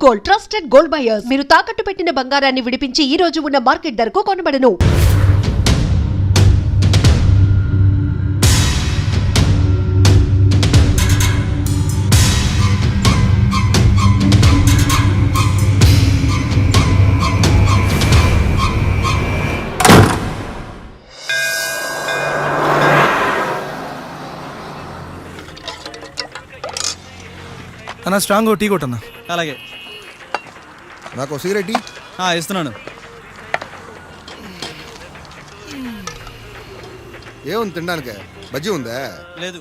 Gold, trusted gold buyers. మీరు తాకట్టు పెట్టిన బంగారాన్ని విడిపించి ఈ రోజు ఉన్న మార్కెట్ ధరకు కొనబడను. అన్న స్ట్రాంగ్ టీ కొట్టన్నా. అలాగే నాకు సిగరెట్ ఇస్తున్నాను. ఏముంది తినడానికి? బజ్జీ ఉందా? లేదు.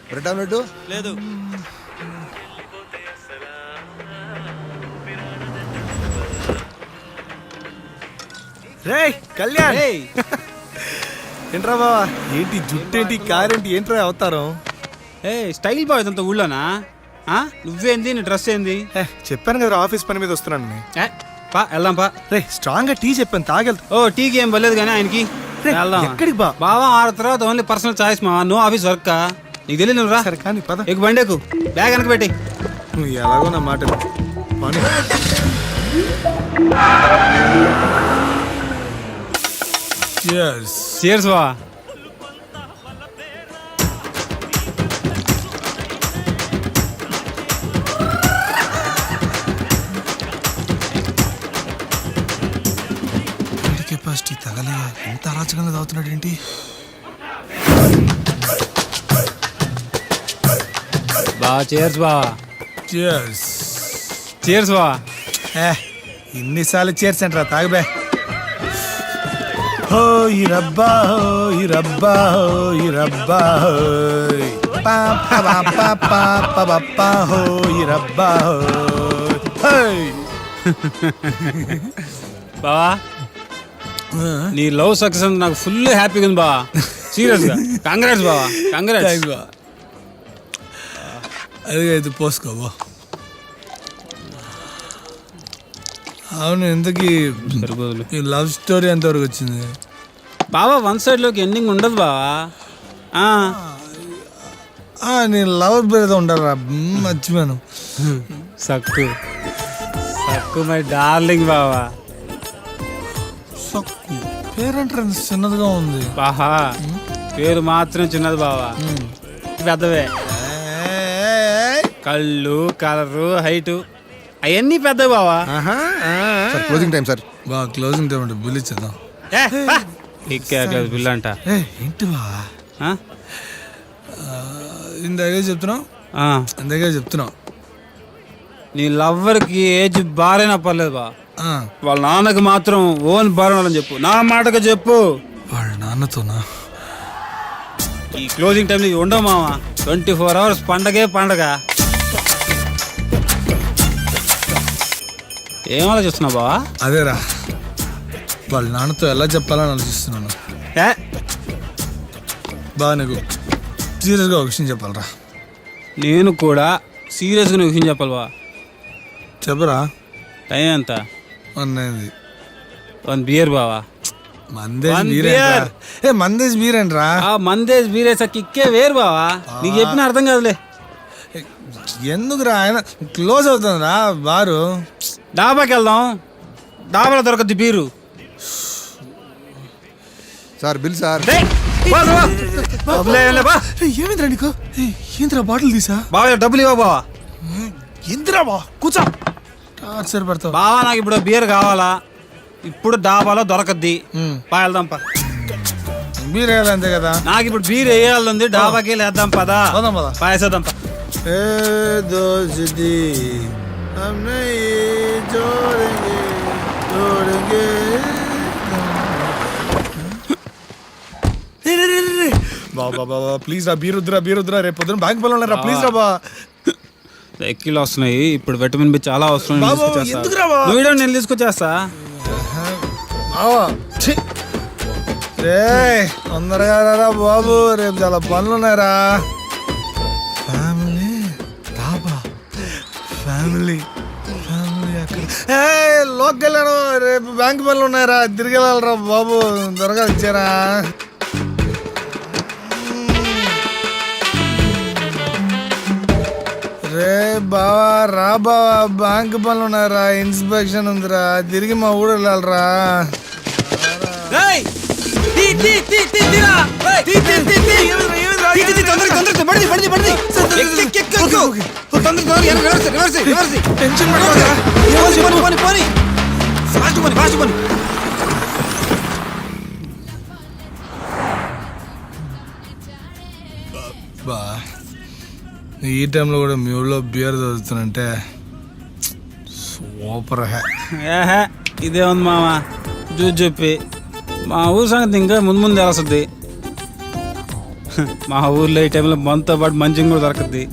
బ్రెడ్ ఆమ్లెట్ లేదు. రే కళ్యాణ్, ఏంట్రా బావా? ఏంటి జుట్టేంటి, కారేంటి, ఏంట్రా అవతారం? స్టైల్ బాయ్ ఇదంతా ఊళ్ళోనా? నువ్వేంది, నీ డ్రెస్ ఏంది? చెప్పాను కదా ఆఫీస్ పని మీద వస్తున్నాను. పా వెళ్దాం పా. రే స్ట్రాంగ్ గా టీ చెప్పాను, తాగెళ్తా. ఓ టీకి ఏం పర్లేదు కానీ ఆయనకి వెళ్దాం. ఎక్కడికి బా? బావా ఆడ తర్వాత ఓన్లీ పర్సనల్ చాయిస్ మా, నో ఆఫీస్ వర్క్. నీకు తెలియదు, నువ్వు రా. సరే కానీ పద. ఎక్కు బండి ఎక్కు, బ్యాగ్ వెనక పెట్టి. నువ్వు ఎలాగో నా మాట పని. Cheers బా. కెపాసిటీ తగలే, ఎంత అరాచకంగా తాగుతున్నాడు ఏంటి? బా చేర్స్ బా. చేర్స్ బా. ఇన్నిసార్లు చేర్స్ అంటారా, తాగబే. హో ఈ రబ్బా, హో ఈ రబ్బా, హో ఈ రబ్బా, హో ఈ రబ్బా. బావా నీ లవ్ సక్సెస్ నాకు ఫుల్ హ్యాపీగా ఉంది బావా. సీరియస్ గా కంగ్రాట్స్ బావా, కంగ్రాట్స్. అదిగా ఇది పోసుకోబో. అవును, ఇంతకీ ఈ లవ్ స్టోరీ ఎంతవరకు వచ్చింది బావా? వన్ సైడ్ లోకి ఎండింగ్ ఉండదు బావా. నేను లవర్ పేరుతో ఉండరా, మర్చిపోయాను. సక్కు సక్కు మై డార్లింగ్ బావా. సక్కు పేరంటారు చిన్నదిగా ఉంది. బాహా పేరు మాత్రం చిన్నది బావా, పెద్దవే. కళ్ళు, కలరు, హైటు అవన్నీ పెద్దవి బావా. Closing time sir. బాగా క్లోజింగ్ టైం అంటే బిల్ ఇచ్చేద్దాం. బిల్ అంట ఏంటి బావా? ఇందాకే చెప్తున్నావు నీ లవ్వర్కి ఏజ్ బారైనా పర్లేదు బా, వాళ్ళ నాన్నకి మాత్రం ఓన్ బారని చెప్పు, నా మాటగా చెప్పు. వాళ్ళ నాన్నతోనా? ఈ క్లోజింగ్ టైంలో ఉండవు మామ, 24 hours పండగే పండగ. ఏం ఆలోచిస్తున్నావు బావా? అదేరా, వాళ్ళ నాన్నతో ఎలా చెప్పాలని ఆలోచిస్తున్నాను. బాగా నీకు సీరియస్గా ఒక విషయం చెప్పాలరా. నేను కూడా సీరియస్గా విషయం చెప్పాలి బా. చెప్పరా. టైం ఎంత? 1 బియర్ బావా. మందేజ్ బీరేంట్రా? మందేజ్ బీరేసా కిక్కే వేరు బావా, నీకు చెప్పిన అర్థం కాదులే. ఎందుకురా, ఆయన క్లోజ్ అవుతుందిరా బారు. డాబాకి వెళ్దాం, డాబాలో దొరకద్ది బీరు. Sir bill sir. ఏమిందిరా నీకు? ఏంద్రా బాటిల్ తీసా? బావా డబ్బులు ఇవ్వ బావా. ఏంద్రా బా, కూర్చో. టార్చర్ పెడతావు బావా, నాకు ఇప్పుడు బీర్ కావాలా, ఇప్పుడు డాబాలో దొరకద్ది. వెళ్దాం పా. బీర్ వేయాలి అంతే కదా. నాకు ఇప్పుడు బీర్ వేయాలంది, డాబాకి వేద్దాం పదా. పాయేసేద్దాం పా. బాబా ప్లీజ్ రా, బీర్ వద్దురా. రేపు పొద్దున బ్యాంక్ పనులు ఉన్నారా, ప్లీజ్ రా బా. ఎక్కిలు వస్తున్నాయి ఇప్పుడు, విటమిన్ బి చాలా అవసరం. నేను తీసుకొచ్చేస్తా. తొందరగా రా బాబు, రేపు చాలా పనులు ఉన్నాయరా. ఫ్యామిలీ లోకి వెళ్ళాను, రేపు బ్యాంక్ పనులు ఉన్నాయరా, తిరిగి వెళ్ళాలరా బాబు, త్వరగా ఇచ్చారా. రే బావా రా బావా, బ్యాంక్ పనులు ఉన్నారా, ఇన్స్పెక్షన్ ఉందిరా, తిరిగి మా ఊరు వెళ్ళాలరా. టెన్షన్ బా, ఈ టైంలో కూడా మీ ఊళ్ళో బియర్ చదువుతానంటే సూపర్ హ్యా. ఇదే ఉంది మామ చూసి చెప్పి మా ఊరు సంగతి ఇంకా ముందు ముందు తెలుస్తుంది. మా ఊర్లో ఈ టైంలో మనతో పాటు మంచిగా కూడా దొరకద్ది.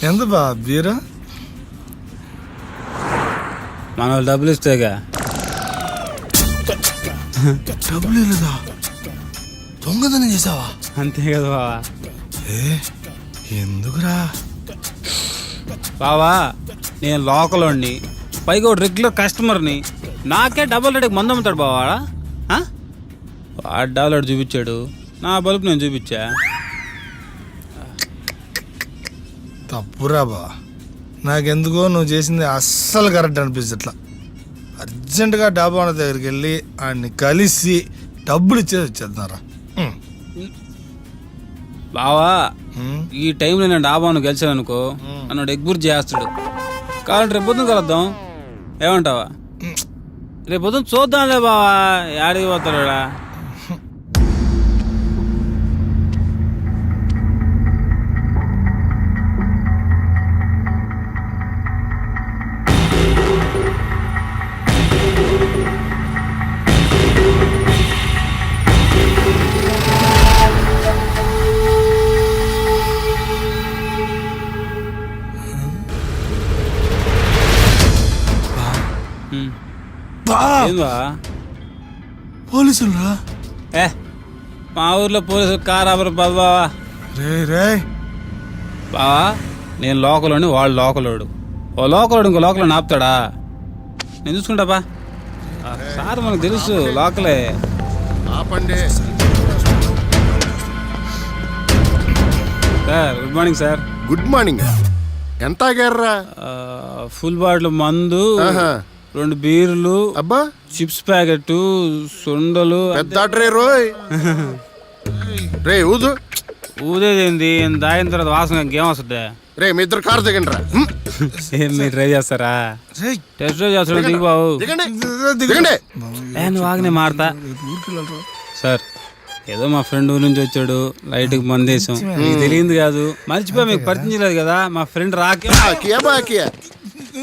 ఎంత బా బీరా? మన వాళ్ళు డబ్బులు ఇస్తేగా. డబ్బులు లేదా? దొంగతనం చేసావా? అంతే కదా బావా. ఎందుకురా? బావా నేను లోకల్ వాడిని, పైగా ఒక రెగ్యులర్ కస్టమర్ని, నాకే డబుల్ రేటుకి మందు అమ్ముతాడు బావాడా? వాడు డబుల్ రేటు చూపించాడు, నా బల్బు నేను చూపించా. తప్పురా బా, నాకెందుకో నువ్వు చేసింది అస్సలు కరెక్ట్ అనిపిస్తట్లా. అర్జెంటుగా డాబా వాళ్ళ దగ్గరికి వెళ్ళి ఆయన్ని కలిసి డబ్బులు ఇచ్చేది వచ్చేస్తున్నారా. బావా ఈ టైంలో నేను డాబాను గెలిచాను అనుకో, నన్ను ఎగ్బుర్ చేస్తాడు. కాబట్టి రేపు పొద్దున కలుద్దాం, ఏమంటావా? రేపు పొద్దున చూద్దాంలే బావా, యాడికి పోతాడా? పోలీసులు రా? మా ఊర్లో పోలీసులు కారాబరు బావా. రే రే బావా నేను లోకలోని, వాడు లోకలోడు. ఓ లోకలోడు ఇంకో లోకల్ ఆపుతాడా? నేను చూసుకుంటా బా. సార్ మనకు తెలుసు లోకలే. Sir good morning sir. Good morning. ఎంత ఆగారా? ఫుల్ బాటిల్ మందు, 2 బీర్లు, అబ్బా చిప్స్ ప్యాకెట్, సొండలు. పెద్ద రే రోయ్. రే ఊదు. ఊదేదేంది, దాగిన తర్వాత వాసన ఇంకేం వస్తుంది? రే మీ ఇద్దరు కారు దిగండి రా. ఏం మీరు ట్రై చేస్తారా? టెస్ట్ డ్రైవ్ చేస్తాడు, దిగు బాబు. దిగండి. నువ్వు ఆగనే మారతా. సార్ ఏదో మా ఫ్రెండ్ ఊరి నుంచి వచ్చాడు, లైట్కి మందేశం, మీకు తెలియదు కాదు, మర్చిపోయి మీకు పరిచయం చేయలేదు కదా. మా ఫ్రెండ్ రాకే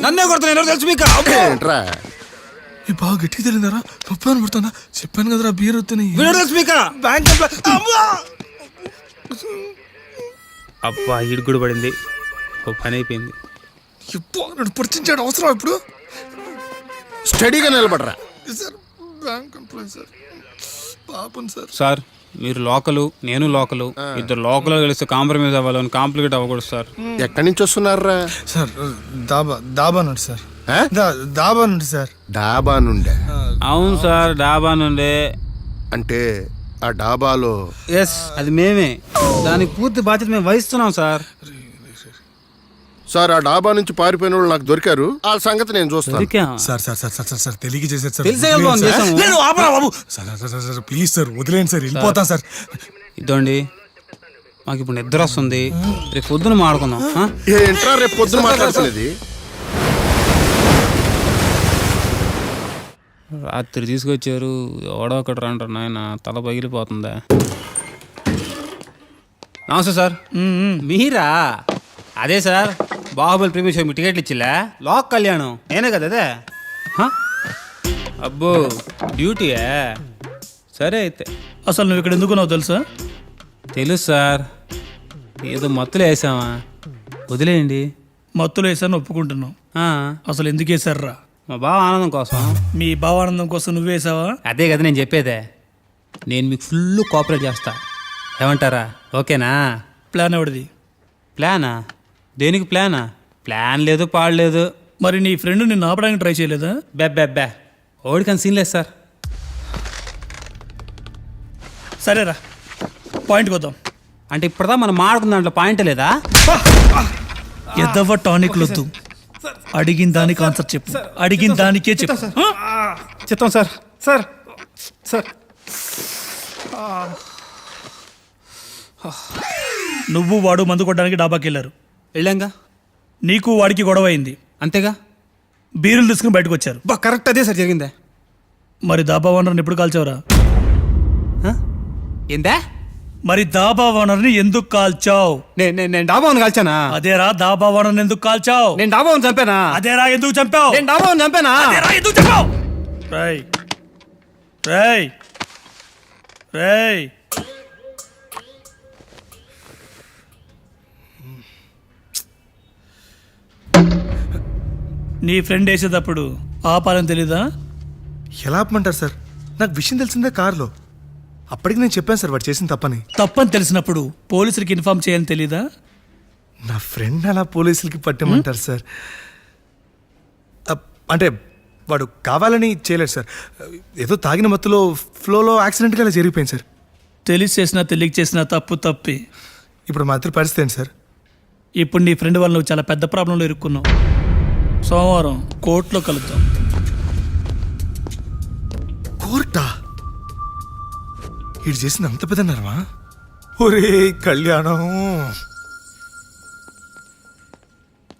నన్నే కొడుతున్నా తెలుసు మీకు. ఈ బాగా గట్టిగా తెలియదారా? పప్పాను పడుతున్నా, చెప్పాను కదరా బీర్ వస్తున్నాయి. తెలుసు మీకు. అబ్బా ఈడు కూడా పడింది, ఓ పని అయిపోయింది. నన్ను పరిచయించాడు అవసరం ఇప్పుడు? స్టడీగా నిలబడరా. సార్ బ్యాంక్ ఎంప్లాయీ సార్, పాపం సార్. సార్ మీరు లోకలు, నేను లోకలు, ఇద్దరు లోకల్ కలిస్తే కాంప్రమైజ్ అవ్వాలని కాంప్లికేట్ అవ్వకూడదు సార్. ఎక్కడి నుంచి వస్తున్నారా? సార్ దాబా నుండి సార్. దాబా నుండి సార్. డాబా నుండే? అవును సార్, డాబా నుండే. అంటే ఆ డాబాలో? ఎస్, అది మేమే, దానికి పూర్తి బాధ్యత మేము వహిస్తున్నాం సార్. సార్ ఆ డాబా నుంచి పారిపోయిన వాళ్ళు నాకు దొరికారు, ఆ సంగతి నేను చూస్తాను. Sir sir sir sir sir తెలియక చేశారు సార్. తెలిసే బాబు సార్ ప్లీజ్ సార్ వదిలేండి సార్, వెళ్ళిపోతాం సార్. ఇదండి మాకు ఇప్పుడు నిద్ర వస్తుంది, రేపు పొద్దున మాడుకుందాం. ఏంట్రా రేపు పొద్దున మాట్లాడుతున్నది? రాత్రి తీసుకొచ్చారు, ఎవడో ఒకటి రంటారు నాయన, తల పగిలిపోతుందా. నమస్తే సార్. మీరా? అదే sir, Baahubali premiere show me టికెట్లు ఇచ్చిలే, లోక్ కళ్యాణం నేనే కదా అదే. అబ్బో డ్యూటీయా? సరే అయితే. అసలు నువ్వు ఇక్కడ ఎందుకున్నావు తెలుసా? తెలుసు సార్, ఏదో మత్తులు వేసామా, వదిలేయండి. మత్తులు వేసాను ఒప్పుకుంటున్నావు, అసలు ఎందుకు వేసారా? మా బావ ఆనందం కోసం. మీ బావ ఆనందం కోసం నువ్వు వేసావా? అదే కదా నేను చెప్పేదే, నేను మీకు ఫుల్ కోఆపరేట్ చేస్తా, ఏమంటారా? ఓకేనా? ప్లాన్ ఎవడిది? ప్లానా? దేనికి ప్లానా? ప్లాన్ లేదు, పాడలేదు. మరి నీ ఫ్రెండ్ నిన్ను ఆపడానికి ట్రై చేయలేదా? బెబ్బెబ్బే ఓడికని సీన్ లేదు సార్. సరేరా, పాయింట్కి వద్దాం. అంటే ఇప్పుడుదా మనం మాడుకున్న దాంట్లో పాయింట్ లేదా? ఎదవ టానిక్ లొద్దు. అడిగిన దానికి ఆన్సర్ చెప్పు. అడిగిన దానికే చెప్పు. చెప్తాం సార్. సార్ సార్ నువ్వు వాడు మందు కొట్టడానికి డాబాకి వెళ్ళారు. వెళ్ళాంగా. నీకు వాడికి గొడవ అయింది. అంతేగా. బీరులు తీసుకుని బయటకు వచ్చారు. కరెక్ట్ అదే సార్ జరిగిందే. మరి దాబా ఓనర్ని ఎప్పుడు కాల్చావురా? ఏందా? మరి దాబా ఓనర్ని ఎందుకు కాల్చావు? నేను డాబాను కాల్చానా? అదేరా దాబా ఓనర్ని ఎందుకు కాల్చావు? నేను డాబాను చంపానా? అదేరా ఎందుకు చంపావు? నేను డాబాను చంపానా? అదేరా ఎందుకు చంపావు? రేయ్ రేయ్ రేయ్ నీ ఫ్రెండ్ వేసేటప్పుడు ఆపాలని తెలీదా? ఎలా ఆపమంటారు సార్? నాకు విషయం తెలిసిందే కారులో. అప్పటికి నేను చెప్పాను సార్ వాడు చేసిన తప్పని. తప్పని తెలిసినప్పుడు పోలీసులకి ఇన్ఫార్మ్ చేయాలని తెలీదా? నా ఫ్రెండ్ అలా పోలీసులకి పట్టమంటారు సార్. అంటే వాడు కావాలని చేయలేడు సార్. ఏదో తాగిన మత్తులో ఫ్లోలో యాక్సిడెంట్గా అలా జరిగిపోయింది సార్. తెలిసి చేసినా తెలియక చేసినా తప్పు తప్పి. ఇప్పుడు మా ఇద్దరి పరిస్థితి ఏంటి సార్? ఇప్పుడు నీ ఫ్రెండ్ వల్ల నువ్వు చాలా పెద్ద ప్రాబ్లంలో ఇరుక్కున్నావు. సోమవారం కోర్టులో కలుద్దాం. కోర్టా? ఇటు చేసింది అంత పెద్దన్నారమా? ఒరే కళ్యాణం.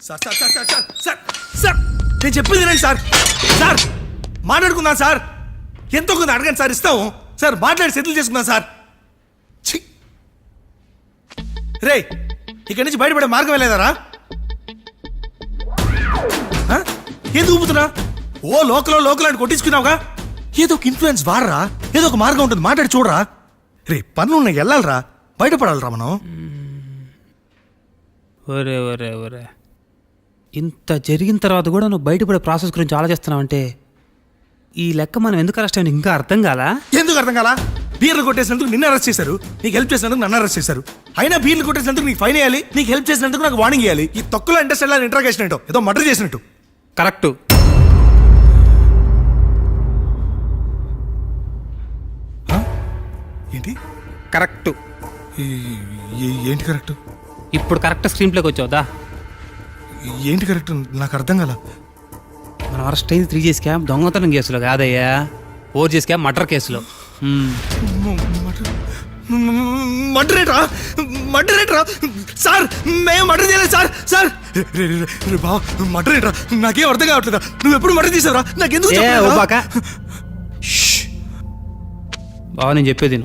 Sir sir sir sir sir sir sir నేను చెప్పేది రండి సార్. సార్ మాట్లాడుకుందాం సార్. ఎంతో కొంత అడగండి సార్, ఇస్తాము సార్. మాట్లాడి సెటిల్ చేసుకుందాం సార్. ఛీ రే, ఇక్కడి నుంచి బయటపడే మార్గం లేదారా? ఎందుకు ఊపుతున్నా? ఓ లోకల్ అని కొట్టించుకున్నావుగా. ఏదో ఒక ఇన్ఫ్లుయెన్స్ వాడరా. ఏదో ఒక మార్గం ఉంటుంది, మాట్లాడి చూడరా. రే పనులున్నాయి, వెళ్ళాలరా, బయటపడాలరా మనం. ఒరే ఒరే ఒరే, ఇంత జరిగిన తర్వాత కూడా నువ్వు బయటపడే ప్రాసెస్ గురించి ఆలోచిస్తున్నావంటే ఈ లెక్క మనం ఎందుకు అరెస్ట్ అయ్యి ఇంకా అర్థం కాలా? ఎందుకు అర్థం కాలా? బీర్లు కొట్టేసినందుకు నిన్ను అరెస్ట్ చేశారు, నీకు హెల్ప్ చేసినందుకు నన్ను అరెస్ట్ చేశారు. అయినా బీర్లు కొట్టేసినందుకు నీకు ఫైన్ వేయాలి, నీకు హెల్ప్ చేసినందుకు నాకు వార్నింగ్ ఇవ్వాలి. ఈ తొక్కులో ఇండస్ట్రీ ఇంట్రాగేషన్ ఏంటో, ఏదో మర్డర్ చేసినట్టు. కరెక్టు. ఏంటి కరెక్టు? ఏంటి కరెక్ట్? ఇప్పుడు కరెక్ట్ స్క్రీన్ ప్లేకి వచ్చావుదా? ఏంటి కరెక్ట్? నాకు అర్థం కాల. మనం అరెస్ట్ అయింది 3G స్కామ్ దొంగతనం కేసులో కాదయ్యా, 4G స్కామ్ మర్డర్ కేసులో. మర్డరేట్రా సార్? మేము మర్డర్ చేయలేదు సార్. సార్ బావ మర్డరేట్రా? నాకేం అర్థం కావట్లేదా? నువ్వు ఎప్పుడు మర్డర్ చేసావురా? నాకెందుకు బావ నేను చెప్పేది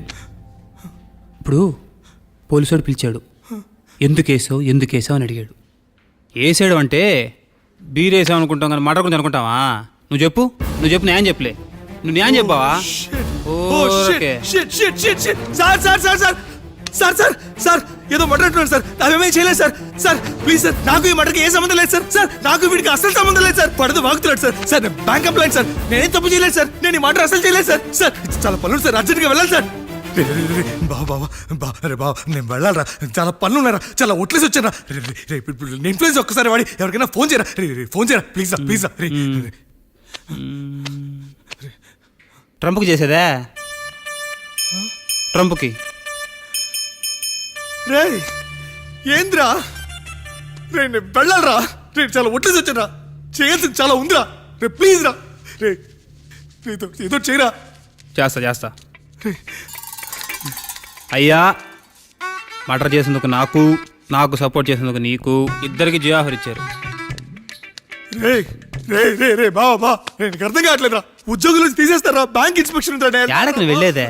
ఇప్పుడు పోలీసుడు పిలిచాడు, ఎందుకు వేసావు అని అడిగాడు. వేసాడు అంటే బీర్ వేసావు అనుకుంటాం కానీ మర్డర్ గురించి అనుకుంటావా? నువ్వు చెప్పు న్యాయం చెప్పలే. నువ్వు న్యాయం చెప్పావా? Sir sir sir sir sir sir sir ఏదో మర్డర్ అంటున్నాడు సార్. అవేమీ చేయలేదు సార్. సార్ ప్లీజ్ సార్, నాకు ఈ మర్డర్కి ఏ సంబంధం లేదు సార్. సార్ నాకు వీడికి అసలు సంబంధం లేదు సార్. పడదు వాగుతున్నాడు సార్. సార్ నేను బ్యాంక్ ఎంప్లాయ్ సార్, నేనేం తప్పు చేయలేదు సార్. నేను ఈ మర్డర్ అసలు చేయలేదు సార్. సార్ చాలా పనులు సార్, అర్జెంట్గా వెళ్ళాలి సార్. బాబా నేను వెళ్ళాలరా, చాలా పనులు ఉన్నారా, చాలా ఒట్లేసి వచ్చారా. ఇన్ఫ్లుయెన్స్ ఒక్కసారి వాడి ఎవరికైనా ఫోన్ చేయరా, ఫోన్ చేయరా ప్లీజ్ రా, ప్లీజ్ రా. ట్రంప్కి చేసేదా? ట్రంప్కి రే ఏంద్రా? రే నేను వెళ్ళాలరా, రే చాలా ఒట్లేసి వచ్చారా, చేయాల్సింది చాలా ఉందిరా. రే ప్లీజ్ రా, రే ఏదో చేయరా. చేస్తా అయ్యా. మర్డర్ చేసేందుకు నాకు సపోర్ట్ చేసేందుకు నీకు, ఇద్దరికి జియాఫర్ ఇచ్చారు. రే రే రే రే బాబా నేను అర్థం కావట్లేదురా. ఉద్యోగుల నుంచి తీసేస్తారా? బ్యాంక్ ఇన్స్పెక్షన్ ఉంటాడు. యాడకి నువ్వు వెళ్ళేదే?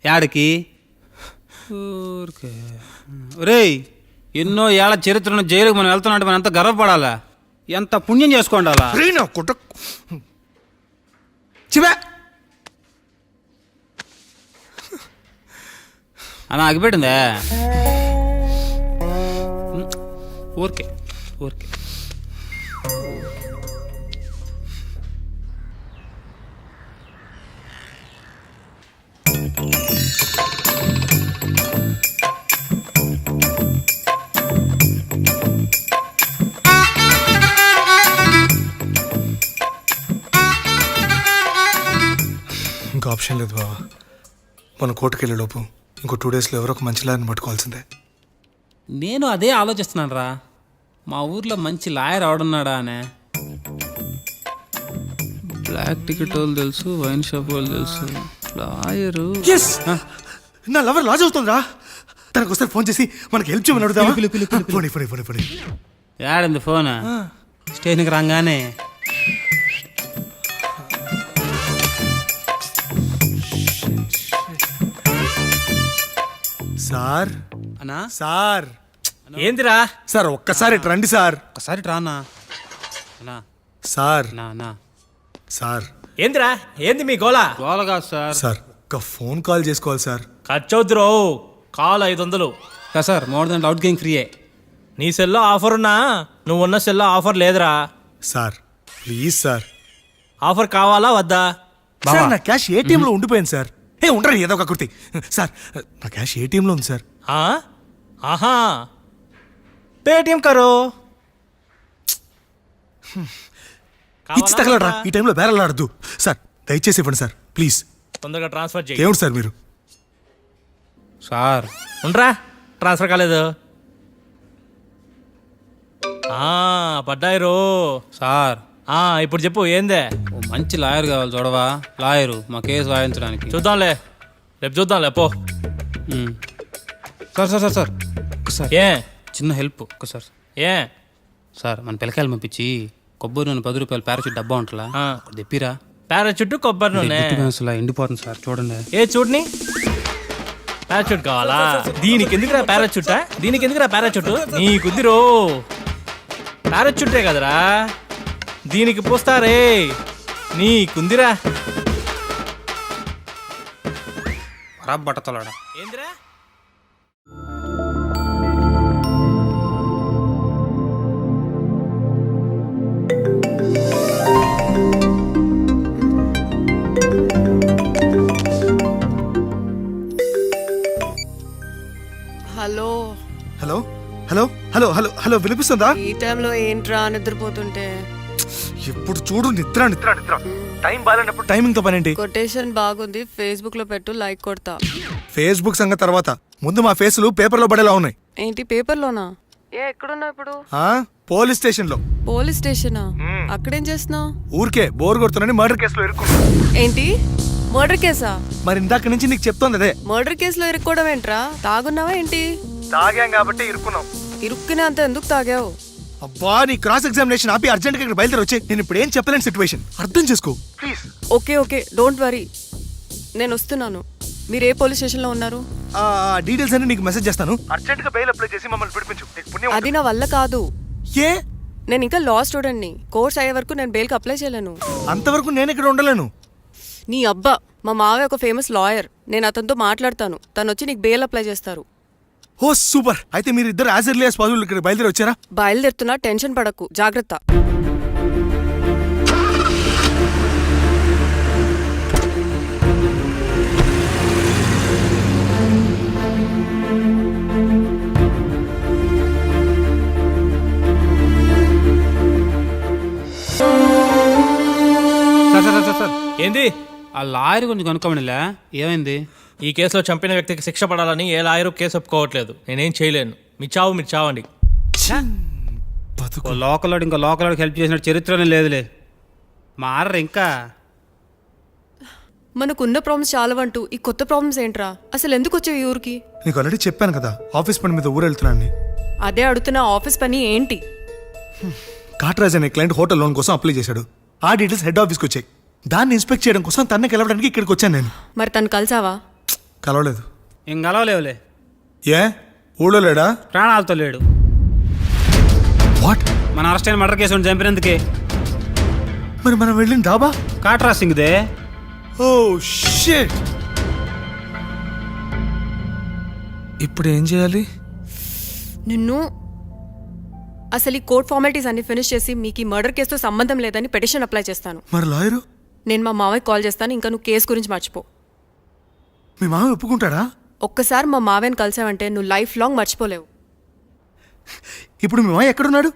యాడకి? రేయ్ ఎన్నో ఏళ్ళ చరిత్రను జైలుకి మనం వెళ్తున్నట్టు మనం ఎంత గర్వపడాలా, ఎంత పుణ్యం చేసుకోండాలా. చివే అలా ఆగిపెట్టిందా? ఊరికే ఇంకా ఆప్షన్ లేదు బాబా. మన కోర్టుకు వెళ్ళే లోపు ఇంకో 2 డేస్లో ఎవరో ఒక మంచి లాయర్ని పట్టుకోవాల్సిందే. నేను అదే ఆలోచిస్తున్నాను రా. మా ఊర్లో మంచి లాయర్ ఎవడున్నాడా అనే. బ్లాక్ టికెట్ వాళ్ళు తెలుసు, వైన్ షాప్ వాళ్ళు తెలుసు, లాయరు. నా లవర్ లాజ్ అవుతుందిరా. తనకు ఒకసారి ఫోన్ చేసి మనకి హెల్ప్ చేయమని అడుగుదామా? ఫోన్. యాడింది ఫోన్? స్టేషన్కి రాగానే. సార్ అన్నా సార్ ఏందిరా? సార్ ఒక్కసారి ఇటు రండి సార్. ఒకసారి రానా అన్నా. సార్ నా నా సార్ ఏందిరా? ఏంది మీ గోలా? గోల కాదు సార్. సార్ ఒక ఫోన్ కాల్ చేసుకోవాలి సార్. ఖర్చవుద్దురో. కాల్ 500. కదా sir, more than outgoing ఫ్రీయే. నీ సెల్లో ఆఫర్ ఉన్నా నువ్వు ఉన్న సెల్లో ఆఫర్ లేదురా. Sir please sir. ఆఫర్ కావాలా వద్దా? సార్ నా క్యాష్ ఏటీఎంలో ఉండిపోయింది సార్. ఉండరా ఏదో ఒక కుర్తి. సార్ నా క్యాష్ ఏటీఎంలో ఉంది సార్. ఆహా, పేటిఎం కరో. ఇచ్చి తగలరా. ఈ టైంలో బేరలాడద్దు సార్. దయచేసి ఇవ్వండి సార్ ప్లీజ్. తొందరగా ట్రాన్స్ఫర్ చేయి. ఏమిటి సార్ మీరు? సార్ ఉండరా, ట్రాన్స్ఫర్ కాలేదు. పడ్డాయి రో. సార్ ఇప్పుడు చెప్పు ఏందే? ఓ మంచి లాయర్ కావాలి చూడవా. లాయరు మా కేసు వాయించడానికి. చూద్దాంలే, రేపు చూద్దాంలే పో. సార్ సార్ సార్ సార్ ఒకసారి ఏ చిన్న హెల్ప్ ఒక్కసారి. ఏ సార్ మన పిల్లకాయలు పంపించి కొబ్బరి నూనె 10 రూపాయలు పారాచూట్ డబ్బా ఉంటుందా తెప్పిరా. పారాచూట్ కొబ్బరి నూనె అసలు ఎండిపోతుంది సార్ చూడండి. ఏ చూడని పారాచూట్ కావాలా? దీనికి ఎందుకురా పారాచూటా? దీనికి ఎందుకురా పారాచూట్? నీకుందిరో పారాచూటే కదరా, దీనికి పోస్తారే. నీకుందిరా. ఖరాబ్ బట్టతలాడా. ఏందిరా? Hello hello hello hello hello hello వినిపిస్తుందా? ఈ టైంలో ఏంట్రా నిద్రపోతుంటే? ఎప్పుడు చూడు నిద్ర నిద్ర నిద్ర. టైం బాగాలేనప్పుడు టైమింగ్ తో పనేంటి? కొటేషన్ బాగుంది, ఫేస్బుక్ లో పెట్టు, లైక్ కొడతా. ఫేస్బుక్ సంగతి తర్వాత, ముందు మా ఫేసులు పేపర్లో పడేలా ఉన్నాయి. ఏంటి పేపర్లోనా? ఎక్కడున్నావు ఇప్పుడు? పోలీస్ స్టేషన్ లో. పోలీస్ స్టేషనా? అక్కడేం చేస్తున్నావు? ఊరికే బోర్ కొడుతున్నాని మర్డర్ కేసులో ఇరుక్కున్నా. ఏంటి మర్డర్ కేసా? మరి ఇందాక నుంచి నీకు చెప్తోంది అదే. మర్డర్ కేసులో ఇరుక్కోవడం ఏంట్రా? తాగున్నావా ఏంటి? తాగాం కాబట్టి ఇరుక్కున్నాం. ఇరుక్కునే అంత ఎందుకు తాగావు? అబ్బా నీ క్రాస్ ఎగ్జామినేషన్ ఆపి అర్జెంట్ గా ఇక్కడ బయలుదేరి వచ్చే. నేను ఇప్పుడు ఏం చెప్పలేని సిచ్యువేషన్, అర్థం చేసుకో please. Okay okay, don't worry, నేను వస్తున్నాను. మీరు ఏ పోలీస్ స్టేషన్ లో ఉన్నారు? డీటెయిల్స్ అన్ని నీకు మెసేజ్ చేస్తాను. అర్జెంట్ గా బెయిల్ అప్లై చేసి మమ్మల్ని పిలిపించు. నీకు పుణ్యం. అది నా వల్ల కాదు. ఏ? నేను ఇంకా లా స్టూడెంట్ని. కోర్స్ అయ్యే వరకు నేను బెయిల్కి అప్లై చేయలేను. అంతవరకు నేను ఇక్కడ ఉండలేను. నీ అబ్బా, మా మావయ్య ఒక ఫేమస్ లాయర్. నేను అతనితో మాట్లాడతాను, తను వచ్చి నీకు బెయిల్ అప్లై చేస్తారు. ఓ సూపర్. అయితే మీరు ఇద్దరు యాజ్ ఎర్లీ యాజ్ పాసిబుల్ ఇక్కడ బయలుదేరి వచ్చారా? బయలుదేరుతున్నా, టెన్షన్ పడకు, జాగ్రత్త. సార్ సార్ సార్ సార్ ఏంది? ఆ లాయర్ కొంచెం కనుక్కోమనిలే. ఏమైంది? ఈ కేసులో చంపిన వ్యక్తికి శిక్ష పడాలని ఏ లాయరు కేసు ఒప్పుకోవట్లేదు. నేనేం చేయలేను. మీ చావండి. లోకల్ ఇంకో లోకల్ హెల్ప్ చేసిన చరిత్రనే లేదులే. మారరు ఇంకా. మనకున్న ప్రాబ్లమ్స్ చాలవంటూ ఈ కొత్త ప్రాబ్లమ్స్ ఏంట్రా? అసలు ఎందుకు వచ్చావు ఈ ఊరికి? నీకు ఆల్రెడీ చెప్పాను కదా, ఆఫీస్ పని మీద ఊరు వెళ్తున్నాను. అదే అడుగుతున్నా, ఆఫీస్ పని ఏంటి? కాట్రాజ్ అనే క్లయింట్ హోటల్ లోన్ కోసం అప్లై చేశాడు. ఆ డీటెయిల్స్ హెడ్ ఆఫీస్కి వచ్చాయి. దాన్ని ఇన్స్పెక్ట్ చేయడం కోసం తన్నే కలవడానికి ఇక్కడికి వచ్చాను నేను. మరి తను కలిసావా? కలవలేదు. ఏం కలవలేవులే. ఏ ఊళ్ళో లేడా? ప్రాణాలతో లేడు. వాట్? మన అరెస్ట్ అయిన మర్డర్ కేసు చంపినందుకే. మరి మనం వెళ్ళిన డాబా కాట్రా సింగ్దే. Oh shit. ఇప్పుడు ఏం చేయాలి? నిన్ను అసలు ఈ కోర్ట్ ఫార్మాలిటీస్ అన్ని ఫినిష్ చేసి మీకు ఈ మర్డర్ కేసుతో సంబంధం లేదని పిటిషన్ అప్లై చేస్తాను. మరి లాయరు? నేను మా మావయ్య కాల్ చేస్తాను, ఇంకా నువ్వు కేసు గురించి మర్చిపో. మీ మామ ఒప్పుకుంటాడా? ఒక్కసారి మా మావయ్యని కలిసావంటే నువ్వు లైఫ్ లాంగ్ మర్చిపోలేవు. ఇప్పుడు మీ మామ ఎక్కడున్నాడు?